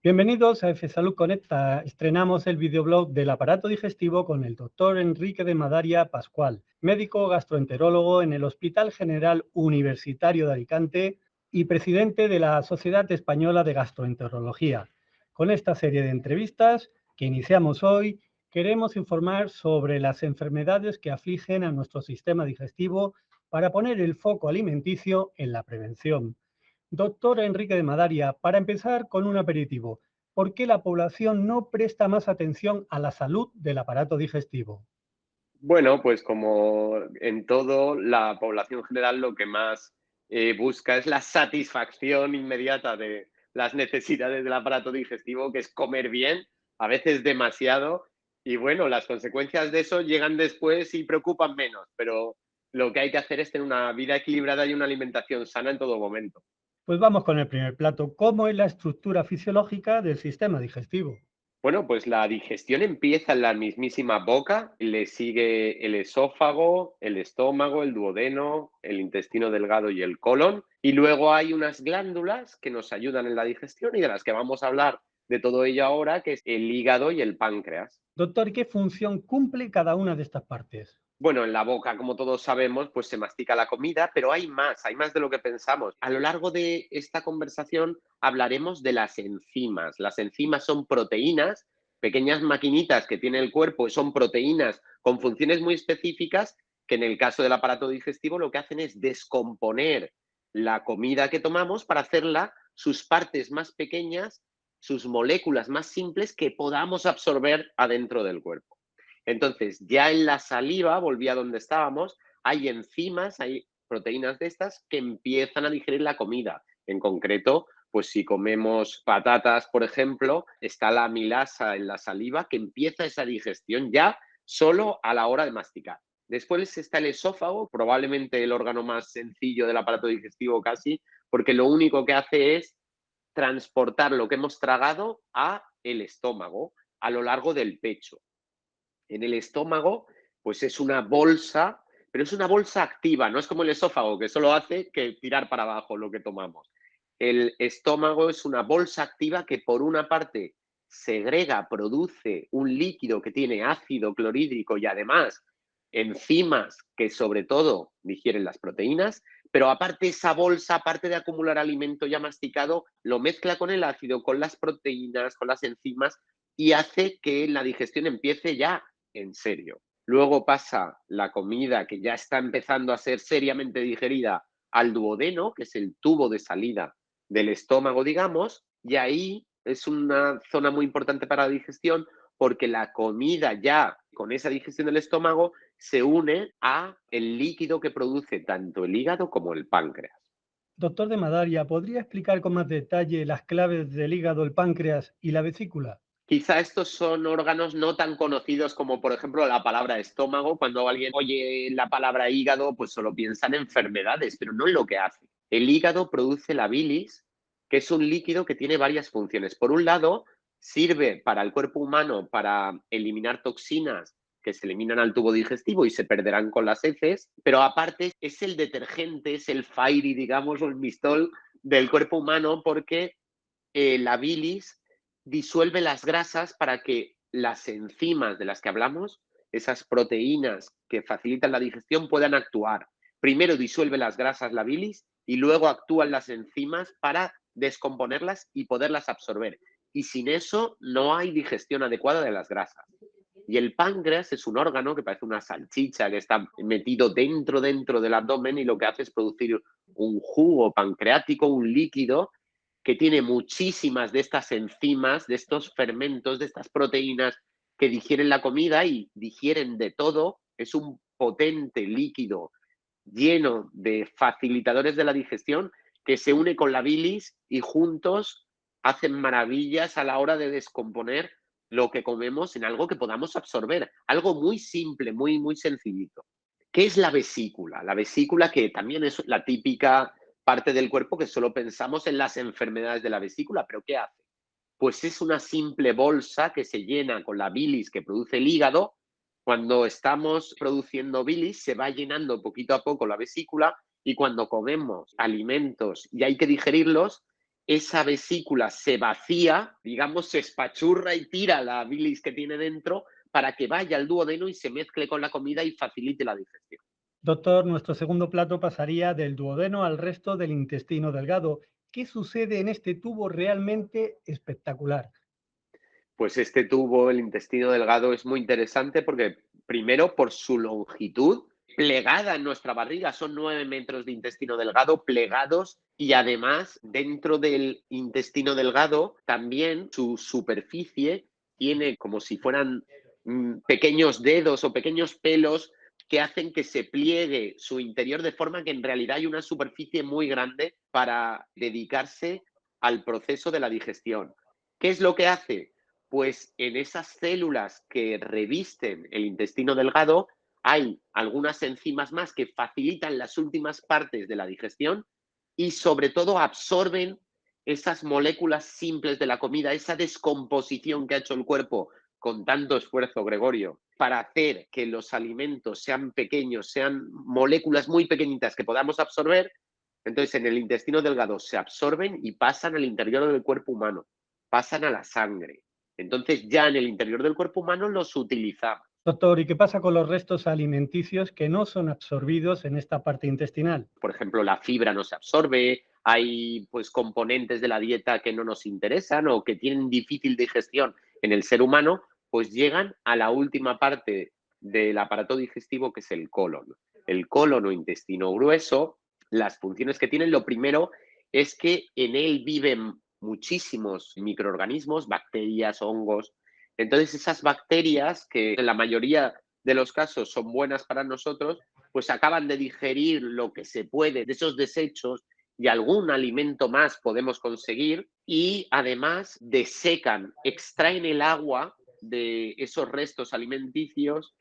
Bienvenidos a F Salud Conecta. Estrenamos el videoblog del aparato digestivo con el doctor Enrique de Madaria Pascual, médico gastroenterólogo en el Hospital General Universitario de Alicante y presidente de la Sociedad Española de Gastroenterología. Con esta serie de entrevistas que iniciamos hoy, queremos informar sobre las enfermedades que afligen a nuestro sistema digestivo para poner el foco alimenticio en la prevención. Doctor Enrique de Madaria, para empezar con un aperitivo, ¿por qué la población no presta más atención a la salud del aparato digestivo? Bueno, pues como en todo, la población general lo que más busca es la satisfacción inmediata de las necesidades del aparato digestivo, que es comer bien, a veces demasiado, y bueno, las consecuencias de eso llegan después y preocupan menos, pero lo que hay que hacer es tener una vida equilibrada y una alimentación sana en todo momento. Pues vamos con el primer plato. ¿Cómo es la estructura fisiológica del sistema digestivo? Bueno, pues la digestión empieza en la mismísima boca, le sigue el esófago, el estómago, el duodeno, el intestino delgado y el colon. Y luego hay unas glándulas que nos ayudan en la digestión y de las que vamos a hablar de todo ello ahora, que es el hígado y el páncreas. Doctor, ¿qué función cumple cada una de estas partes? Bueno, en la boca, como todos sabemos, pues se mastica la comida, pero hay más de lo que pensamos. A lo largo de esta conversación hablaremos de las enzimas. Las enzimas son proteínas, pequeñas maquinitas que tiene el cuerpo, son proteínas con funciones muy específicas que en el caso del aparato digestivo lo que hacen es descomponer la comida que tomamos para hacerla sus partes más pequeñas, sus moléculas más simples que podamos absorber adentro del cuerpo. Entonces, ya en la saliva, volví a donde estábamos, hay enzimas, hay proteínas de estas que empiezan a digerir la comida. En concreto, pues si comemos patatas, por ejemplo, está la amilasa en la saliva que empieza esa digestión ya solo a la hora de masticar. Después está el esófago, probablemente el órgano más sencillo del aparato digestivo casi, porque lo único que hace es transportar lo que hemos tragado a el estómago a lo largo del pecho. En el estómago, pues es una bolsa, pero es una bolsa activa, no es como el esófago, que solo hace que tirar para abajo lo que tomamos. El estómago es una bolsa activa que por una parte segrega, produce un líquido que tiene ácido clorhídrico y además enzimas que sobre todo digieren las proteínas, pero aparte esa bolsa, aparte de acumular alimento ya masticado, lo mezcla con el ácido, con las proteínas, con las enzimas y hace que la digestión empiece ya en serio. Luego pasa la comida que ya está empezando a ser seriamente digerida al duodeno, que es el tubo de salida del estómago, digamos, y ahí es una zona muy importante para la digestión porque la comida ya con esa digestión del estómago se une a el líquido que produce tanto el hígado como el páncreas. Doctor de Madaria, ¿podría explicar con más detalle las claves del hígado, el páncreas y la vesícula? Quizá estos son órganos no tan conocidos como, por ejemplo, la palabra estómago. Cuando alguien oye la palabra hígado, pues solo piensa en enfermedades, pero no en lo que hace. El hígado produce la bilis, que es un líquido que tiene varias funciones. Por un lado, sirve para el cuerpo humano para eliminar toxinas que se eliminan al tubo digestivo y se perderán con las heces, pero aparte es el detergente, es el fairy, digamos, o el mistol del cuerpo humano porque la bilis disuelve las grasas para que las enzimas de las que hablamos, esas proteínas que facilitan la digestión, puedan actuar. Primero disuelve las grasas la bilis y luego actúan las enzimas para descomponerlas y poderlas absorber. Y sin eso no hay digestión adecuada de las grasas. Y el páncreas es un órgano que parece una salchicha que está metido dentro del abdomen y lo que hace es producir un jugo pancreático, un líquido que tiene muchísimas de estas enzimas, de estos fermentos, de estas proteínas que digieren la comida y digieren de todo. Es un potente líquido lleno de facilitadores de la digestión que se une con la bilis y juntos hacen maravillas a la hora de descomponer lo que comemos en algo que podamos absorber. Algo muy simple, muy, muy sencillito. ¿Qué es la vesícula? La vesícula, que también es la típica parte del cuerpo que solo pensamos en las enfermedades de la vesícula, pero ¿qué hace? Pues es una simple bolsa que se llena con la bilis que produce el hígado. Cuando estamos produciendo bilis se va llenando poquito a poco la vesícula y cuando comemos alimentos y hay que digerirlos, esa vesícula se vacía, digamos, se espachurra y tira la bilis que tiene dentro para que vaya al duodeno y se mezcle con la comida y facilite la digestión. Doctor, nuestro segundo plato pasaría del duodeno al resto del intestino delgado. ¿Qué sucede en este tubo realmente espectacular? Pues este tubo, el intestino delgado, es muy interesante porque, primero, por su longitud, plegada en nuestra barriga, son 9 metros de intestino delgado plegados y además dentro del intestino delgado también su superficie tiene como si fueran pequeños dedos o pequeños pelos que hacen que se pliegue su interior de forma que en realidad hay una superficie muy grande para dedicarse al proceso de la digestión. ¿Qué es lo que hace? Pues en esas células que revisten el intestino delgado hay algunas enzimas más que facilitan las últimas partes de la digestión y sobre todo absorben esas moléculas simples de la comida, esa descomposición que ha hecho el cuerpo con tanto esfuerzo, Gregorio, para hacer que los alimentos sean pequeños, sean moléculas muy pequeñitas que podamos absorber. Entonces, en el intestino delgado se absorben y pasan al interior del cuerpo humano, pasan a la sangre. Entonces, ya en el interior del cuerpo humano los utilizamos. Doctor, ¿y qué pasa con los restos alimenticios que no son absorbidos en esta parte intestinal? Por ejemplo, la fibra no se absorbe, hay pues componentes de la dieta que no nos interesan o que tienen difícil digestión en el ser humano, pues llegan a la última parte del aparato digestivo que es el colon. El colon o intestino grueso, las funciones que tienen, lo primero es que en él viven muchísimos microorganismos, bacterias, hongos. Entonces, esas bacterias, que en la mayoría de los casos son buenas para nosotros, pues acaban de digerir lo que se puede de esos desechos y algún alimento más podemos conseguir y además desecan, extraen el agua de esos restos alimenticios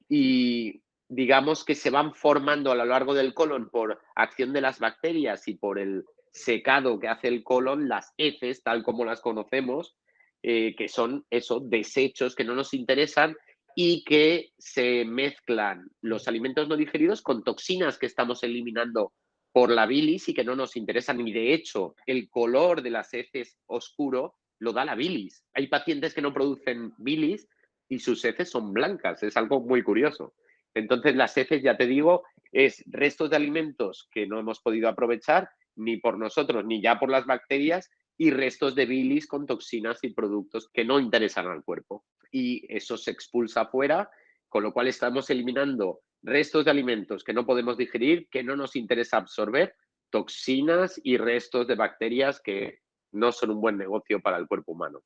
y digamos que se van formando a lo largo del colon por acción de las bacterias y por el secado que hace el colon, las heces, tal como las conocemos, que son esos desechos que no nos interesan y que se mezclan los alimentos no digeridos con toxinas que estamos eliminando por la bilis y que no nos interesan. Y de hecho, el color de las heces oscuro lo da la bilis. Hay pacientes que no producen bilis y sus heces son blancas. Es algo muy curioso. Entonces, las heces, ya te digo, es restos de alimentos que no hemos podido aprovechar ni por nosotros ni ya por las bacterias y restos de bilis con toxinas y productos que no interesan al cuerpo. Y eso se expulsa afuera, con lo cual estamos eliminando restos de alimentos que no podemos digerir, que no nos interesa absorber, toxinas y restos de bacterias que no son un buen negocio para el cuerpo humano.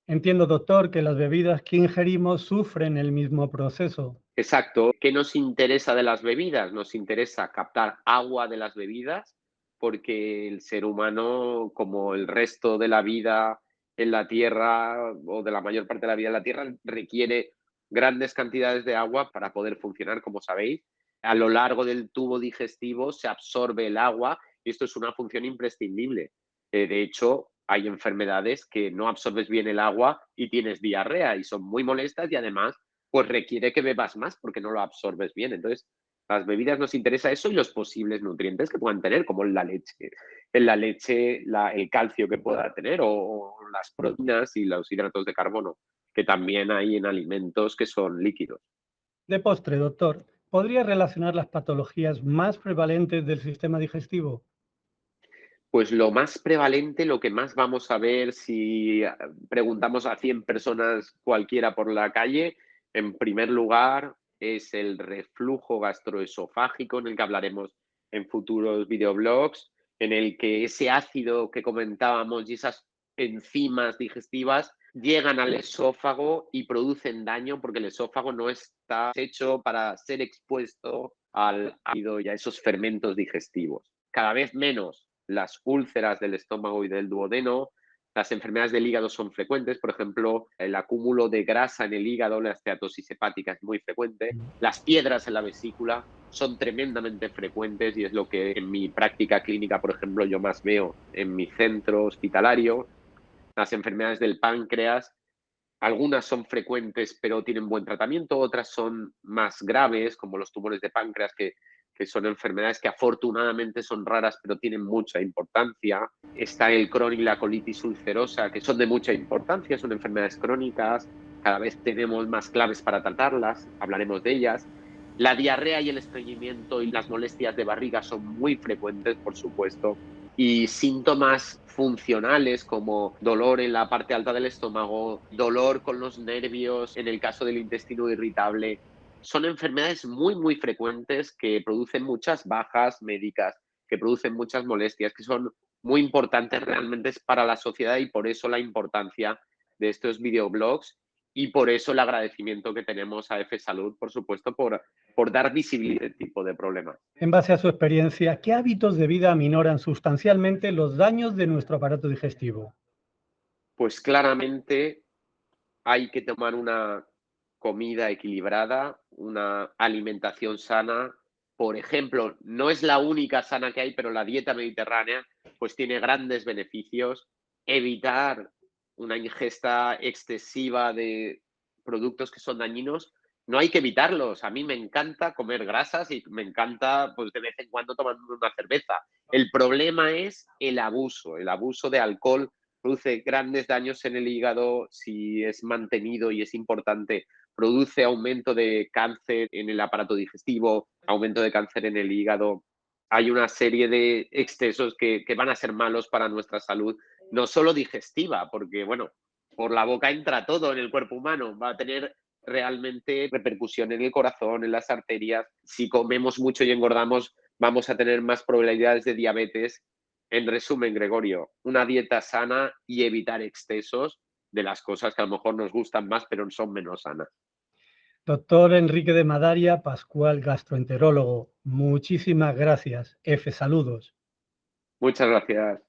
Entiendo, doctor, que las bebidas que ingerimos sufren el mismo proceso. Exacto. ¿Qué nos interesa de las bebidas? Nos interesa captar agua de las bebidas porque el ser humano, como el resto de la vida en la Tierra o de la mayor parte de la vida en la Tierra, requiere grandes cantidades de agua para poder funcionar, como sabéis. A lo largo del tubo digestivo se absorbe el agua y esto es una función imprescindible. De hecho, hay enfermedades que no absorbes bien el agua y tienes diarrea y son muy molestas y además pues requiere que bebas más porque no lo absorbes bien. Entonces, las bebidas nos interesa eso y los posibles nutrientes que puedan tener, como en la leche el calcio que pueda tener o las proteínas y los hidratos de carbono, que también hay en alimentos que son líquidos. De postre, doctor, ¿podría relacionar las patologías más prevalentes del sistema digestivo? Pues lo más prevalente, lo que más vamos a ver si preguntamos a 100 personas cualquiera por la calle, en primer lugar es el reflujo gastroesofágico, en el que hablaremos en futuros videoblogs, en el que ese ácido que comentábamos y esas enzimas digestivas llegan al esófago y producen daño porque el esófago no está hecho para ser expuesto al ácido y a esos fermentos digestivos. Cada vez menos las úlceras del estómago y del duodeno. Las enfermedades del hígado son frecuentes, por ejemplo, el acúmulo de grasa en el hígado, la esteatosis hepática es muy frecuente. Las piedras en la vesícula son tremendamente frecuentes y es lo que en mi práctica clínica, por ejemplo, yo más veo en mi centro hospitalario. Las enfermedades del páncreas, algunas son frecuentes pero tienen buen tratamiento, otras son más graves, como los tumores de páncreas que que son enfermedades que afortunadamente son raras pero tienen mucha importancia. Está el Crohn y la colitis ulcerosa, que son de mucha importancia, son enfermedades crónicas, cada vez tenemos más claves para tratarlas, hablaremos de ellas. La diarrea y el estreñimiento y las molestias de barriga son muy frecuentes, por supuesto, y síntomas funcionales como dolor en la parte alta del estómago, dolor con los nervios, en el caso del intestino irritable, son enfermedades muy, muy frecuentes que producen muchas bajas médicas, que producen muchas molestias, que son muy importantes realmente para la sociedad y por eso la importancia de estos videoblogs y por eso el agradecimiento que tenemos a F Salud, por supuesto, por dar visibilidad a este tipo de problemas. En base a su experiencia, ¿qué hábitos de vida aminoran sustancialmente los daños de nuestro aparato digestivo? Pues claramente hay que tomar una comida equilibrada, una alimentación sana. Por ejemplo, no es la única sana que hay, pero la dieta mediterránea pues tiene grandes beneficios. Evitar una ingesta excesiva de productos que son dañinos, no hay que evitarlos. A mí me encanta comer grasas y me encanta pues de vez en cuando tomar una cerveza. El problema es el abuso de alcohol produce grandes daños en el hígado si es mantenido y es importante. Produce aumento de cáncer en el aparato digestivo, aumento de cáncer en el hígado. Hay una serie de excesos que van a ser malos para nuestra salud, no solo digestiva, porque, bueno, por la boca entra todo en el cuerpo humano, va a tener realmente repercusión en el corazón, en las arterias. Si comemos mucho y engordamos, vamos a tener más probabilidades de diabetes. En resumen, Gregorio, una dieta sana y evitar excesos de las cosas que a lo mejor nos gustan más, pero son menos sanas. Doctor Enrique de Madaria, Pascual, gastroenterólogo, muchísimas gracias. F, saludos. Muchas gracias.